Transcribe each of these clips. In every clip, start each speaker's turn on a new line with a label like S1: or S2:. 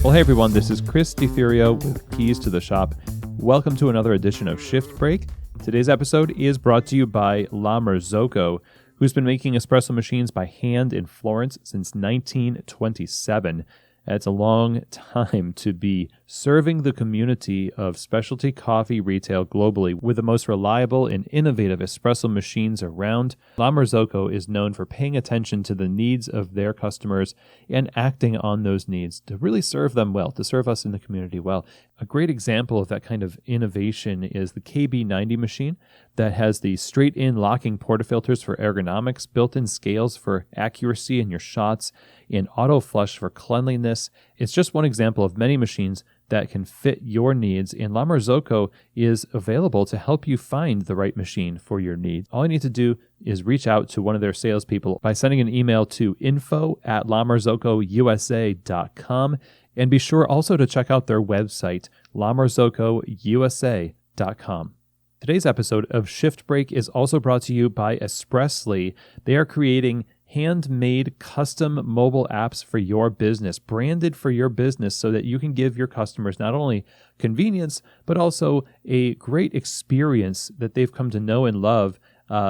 S1: Well, hey everyone, this is Chris DeFurio with Keys to the Shop. Welcome to another edition of Shift Break. Today's episode is brought to you by La Marzocco, who's been making espresso machines by hand in Florence since 1927. It's a long time to be serving the community of specialty coffee retail globally with the most reliable and innovative espresso machines around. La Marzocco is known for paying attention to the needs of their customers and acting on those needs to really serve them well, to serve us in the community well. A great example of that kind of innovation is the KB90 machine that has the straight-in locking portafilters for ergonomics, built-in scales for accuracy in your shots, and auto flush for cleanliness. It's just one example of many machines that can fit your needs, and La Marzocco is available to help you find the right machine for your needs. All you need to do is reach out to one of their salespeople by sending an email to info@lamarzocousa.com, and be sure also to check out their website, lamarzocousa.com. Today's episode of Shift Break is also brought to you by Espressly. They are creating handmade custom mobile apps for your business, branded for your business so that you can give your customers not only convenience, but also a great experience that they've come to know and love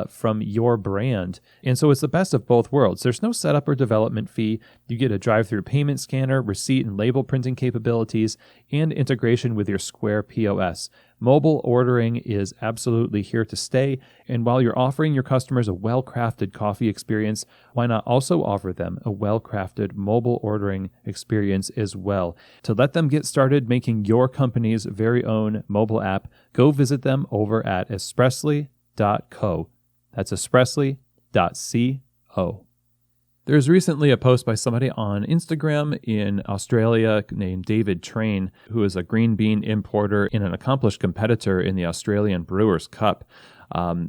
S1: from your brand. And so it's the best of both worlds. There's no setup or development fee. You get a drive-through payment scanner, receipt and label printing capabilities, and integration with your Square POS. Mobile ordering is absolutely here to stay. And while you're offering your customers a well-crafted coffee experience, why not also offer them a well-crafted mobile ordering experience as well? To let them get started making your company's very own mobile app, go visit them over at espressly.co. That's espressly.co. There's recently a post by somebody on Instagram in Australia named David Train, who is a green bean importer and an accomplished competitor in the Australian Brewers Cup.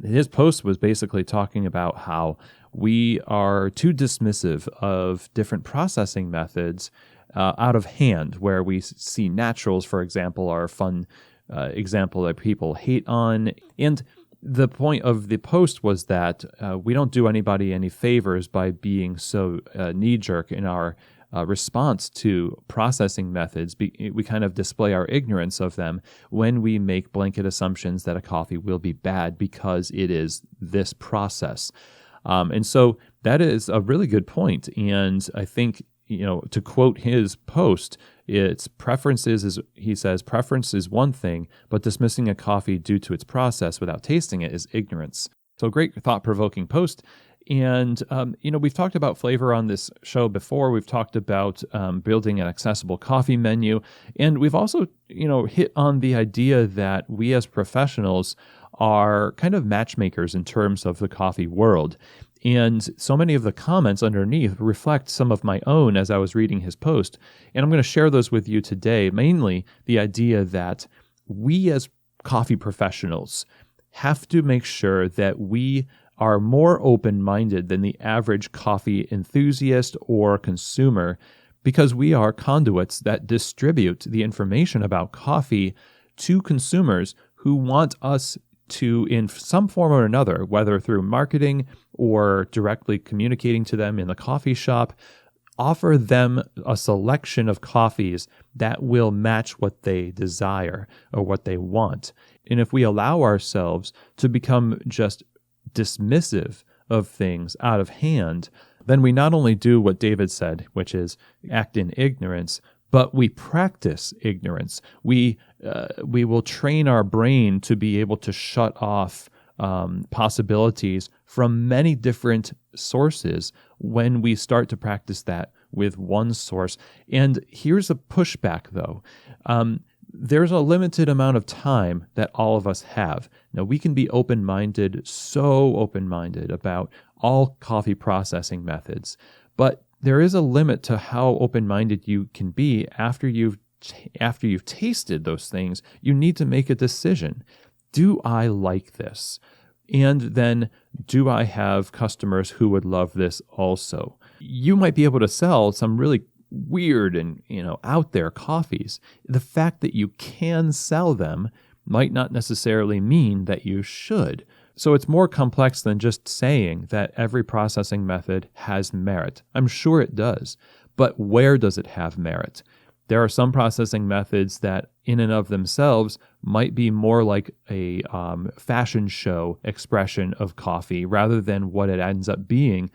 S1: His post was basically talking about how we are too dismissive of different processing methods out of hand, where we see naturals, for example, are a fun example that people hate on. And the point of the post was that we don't do anybody any favors by being so knee-jerk in our response to processing methods. We kind of display our ignorance of them when we make blanket assumptions that a coffee will be bad because it is this process. And so that is a really good point. And I think, to quote his post, its preferences he says, preference is one thing, but dismissing a coffee due to its process without tasting it is ignorance. So great thought-provoking post. And, we've talked about flavor on this show before. We've talked about building an accessible coffee menu. And we've also, hit on the idea that we as professionals are kind of matchmakers in terms of the coffee world. And so many of the comments underneath reflect some of my own as I was reading his post. And I'm going to share those with you today, mainly the idea that we as coffee professionals have to make sure that we are more open-minded than the average coffee enthusiast or consumer, because we are conduits that distribute the information about coffee to consumers who want us to, in some form or another, whether through marketing or directly communicating to them in the coffee shop, offer them a selection of coffees that will match what they desire or what they want. And if we allow ourselves to become just dismissive of things out of hand, then we not only do what David said, which is act in ignorance, but we practice ignorance. We will train our brain to be able to shut off possibilities from many different sources when we start to practice that with one source. And here's a pushback, though. There's a limited amount of time that all of us have. Now, we can be open-minded, so open-minded about all coffee processing methods, but there is a limit to how open-minded you can be after you've tasted those things. You need to make a decision. Do I like this? And then, do I have customers who would love this also? You might be able to sell some really weird and out there coffees. The fact that you can sell them might not necessarily mean that you should. So it's more complex than just saying that every processing method has merit. I'm sure it does, but where does it have merit? There are some processing methods that in and of themselves might be more like a fashion show expression of coffee rather than what it ends up being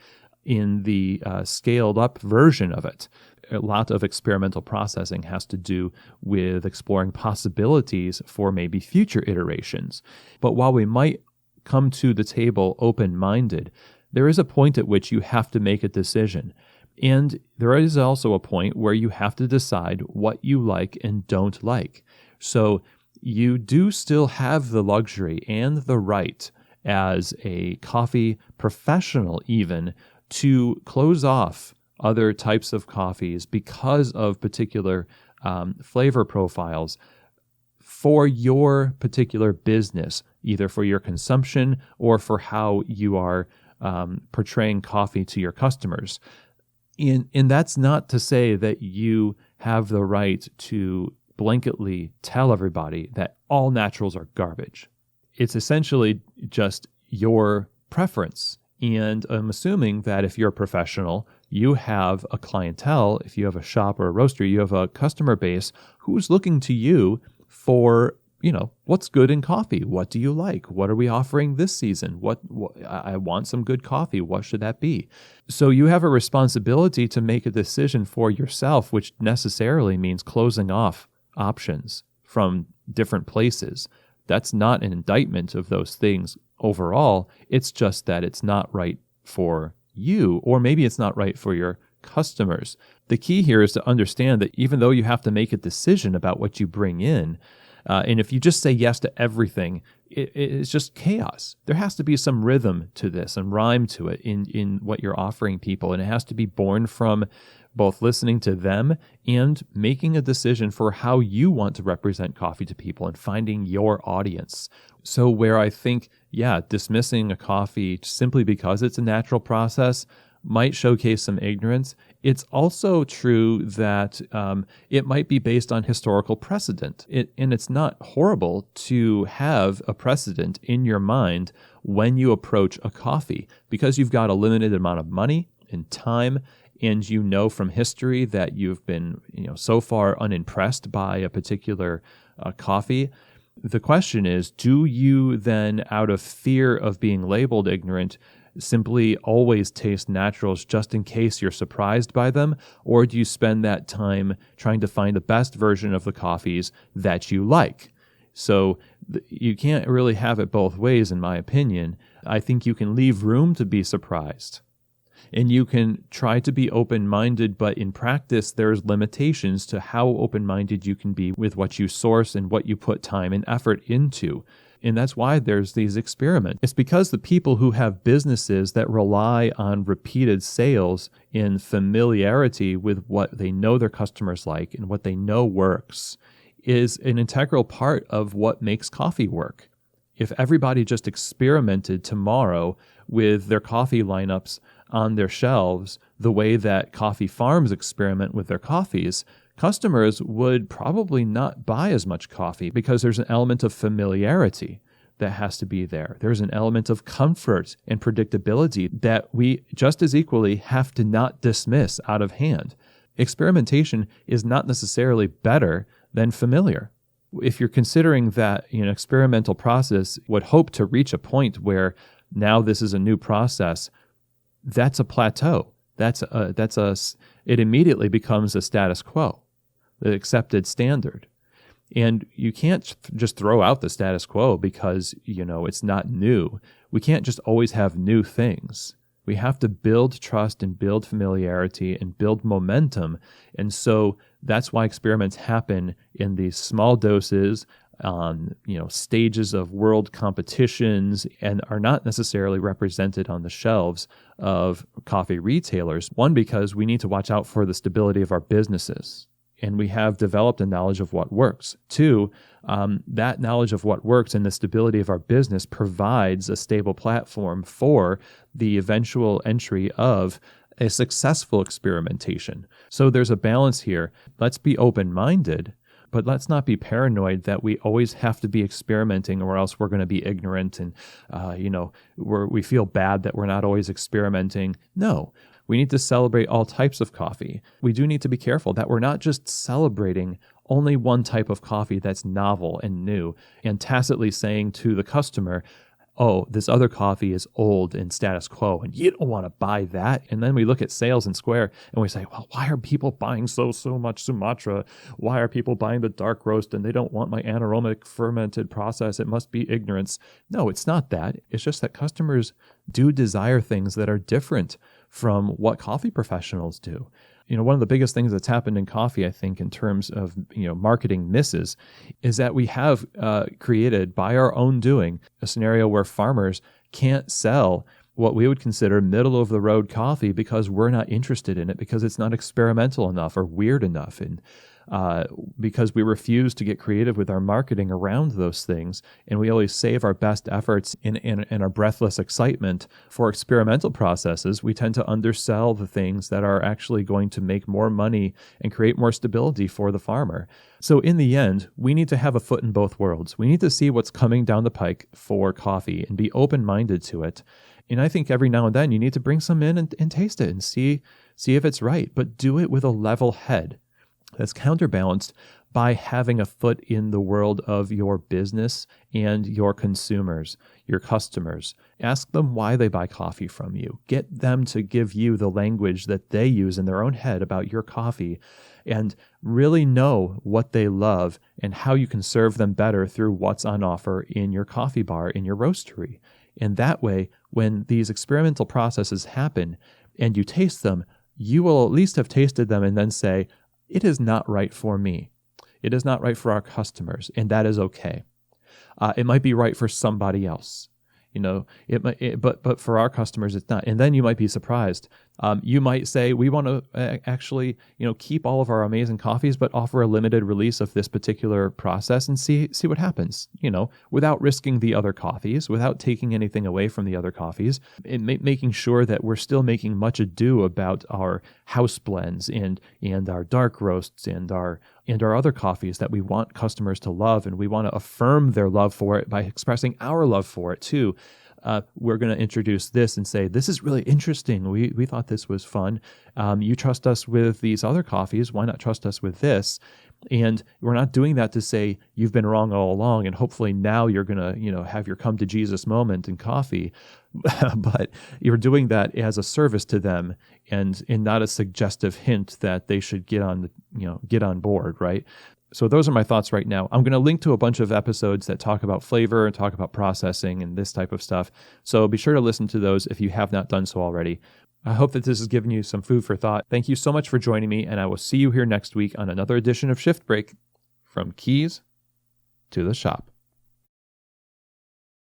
S1: in the scaled up version of it. A lot of experimental processing has to do with exploring possibilities for maybe future iterations. But while we might come to the table open-minded, there is a point at which you have to make a decision. And there is also a point where you have to decide what you like and don't like. So you do still have the luxury and the right as a coffee professional even to close off other types of coffees because of particular flavor profiles for your particular business, either for your consumption or for how you are portraying coffee to your customers. And that's not to say that you have the right to blanketly tell everybody that all naturals are garbage. It's essentially just your preference. And I'm assuming that if you're a professional, you have a clientele. If you have a shop or a roastery, you have a customer base who's looking to you for, what's good in coffee? What do you like? What are we offering this season? What I want some good coffee. What should that be? So you have a responsibility to make a decision for yourself, which necessarily means closing off options from different places. That's not an indictment of those things overall. It's just that it's not right for you, or maybe it's not right for your customers. The key here is to understand that even though you have to make a decision about what you bring in, and if you just say yes to everything, it's just chaos. There has to be some rhythm to this and rhyme to it in what you're offering people, and it has to be born from both listening to them and making a decision for how you want to represent coffee to people and finding your audience. So where I think, dismissing a coffee simply because it's a natural process might showcase some ignorance, it's also true that it might be based on historical precedent. And it's not horrible to have a precedent in your mind when you approach a coffee, because you've got a limited amount of money and time, and you know from history that you've been so far unimpressed by a particular coffee. The question is, do you then, out of fear of being labeled ignorant, simply always taste naturals just in case you're surprised by them? Or do you spend that time trying to find the best version of the coffees that you like? So you can't really have it both ways, in my opinion. I think you can leave room to be surprised. And you can try to be open-minded, but in practice, there's limitations to how open-minded you can be with what you source and what you put time and effort into. And that's why there's these experiments. It's because the people who have businesses that rely on repeated sales and familiarity with what they know their customers like and what they know works is an integral part of what makes coffee work. If everybody just experimented tomorrow with their coffee lineups on their shelves the way that coffee farms experiment with their coffees, customers would probably not buy as much coffee because there's an element of familiarity that has to be there. There's an element of comfort and predictability that we just as equally have to not dismiss out of hand. Experimentation is not necessarily better than familiar. If you're considering that experimental process would hope to reach a point where now this is a new process, that's a plateau. It immediately becomes a status quo, the accepted standard. And you can't just throw out the status quo because, it's not new. We can't just always have new things. We have to build trust and build familiarity and build momentum. And so that's why experiments happen in these small doses on stages of world competitions and are not necessarily represented on the shelves of coffee retailers. One, because we need to watch out for the stability of our businesses, and we have developed a knowledge of what works. Two, that knowledge of what works and the stability of our business provides a stable platform for the eventual entry of a successful experimentation. So there's a balance here. Let's be open-minded, but let's not be paranoid that we always have to be experimenting or else we're going to be ignorant and, we feel bad that we're not always experimenting. No, We need to celebrate all types of coffee. We do need to be careful that we're not just celebrating only one type of coffee that's novel and new and tacitly saying to the customer, oh, this other coffee is old and status quo, and you don't want to buy that. And then we look at Sales and Square and we say, well, why are people buying so much Sumatra? Why are people buying the dark roast and they don't want my anaerobic fermented process? It must be ignorance. No, it's not that. It's just that customers do desire things that are different from what coffee professionals do. One of the biggest things that's happened in coffee, I think, in terms of, marketing misses, is that we have created by our own doing a scenario where farmers can't sell what we would consider middle-of-the-road coffee because we're not interested in it, because it's not experimental enough or weird enough, and because we refuse to get creative with our marketing around those things, and we always save our best efforts in our breathless excitement for experimental processes. We tend to undersell the things that are actually going to make more money and create more stability for the farmer. So in the end, we need to have a foot in both worlds. We need to see what's coming down the pike for coffee and be open-minded to it. And I think every now and then you need to bring some in and taste it and see if it's right, but do it with a level head. That's counterbalanced by having a foot in the world of your business and your consumers, your customers. Ask them why they buy coffee from you. Get them to give you the language that they use in their own head about your coffee, and really know what they love and how you can serve them better through what's on offer in your coffee bar, in your roastery. And that way, when these experimental processes happen and you taste them, you will at least have tasted them and then say, it is not right for me. It is not right for our customers, and that is okay. It might be right for somebody else, but for our customers, it's not. And then you might be surprised. You might say, we want to actually, keep all of our amazing coffees, but offer a limited release of this particular process and see what happens, without risking the other coffees, without taking anything away from the other coffees, and making sure that we're still making much ado about our house blends and our dark roasts and our other coffees that we want customers to love, and we want to affirm their love for it by expressing our love for it too. We're going to introduce this and say, this is really interesting. We thought this was fun. You trust us with these other coffees. Why not trust us with this? And we're not doing that to say you've been wrong all along, and hopefully now you're going to, have your come to Jesus moment in coffee. But you're doing that as a service to them and not a suggestive hint that they should get on board, right? So those are my thoughts right now. I'm going to link to a bunch of episodes that talk about flavor and talk about processing and this type of stuff. So be sure to listen to those if you have not done so already. I hope that this has given you some food for thought. Thank you so much for joining me, and I will see you here next week on another edition of Shift Break, from Keys to the Shop.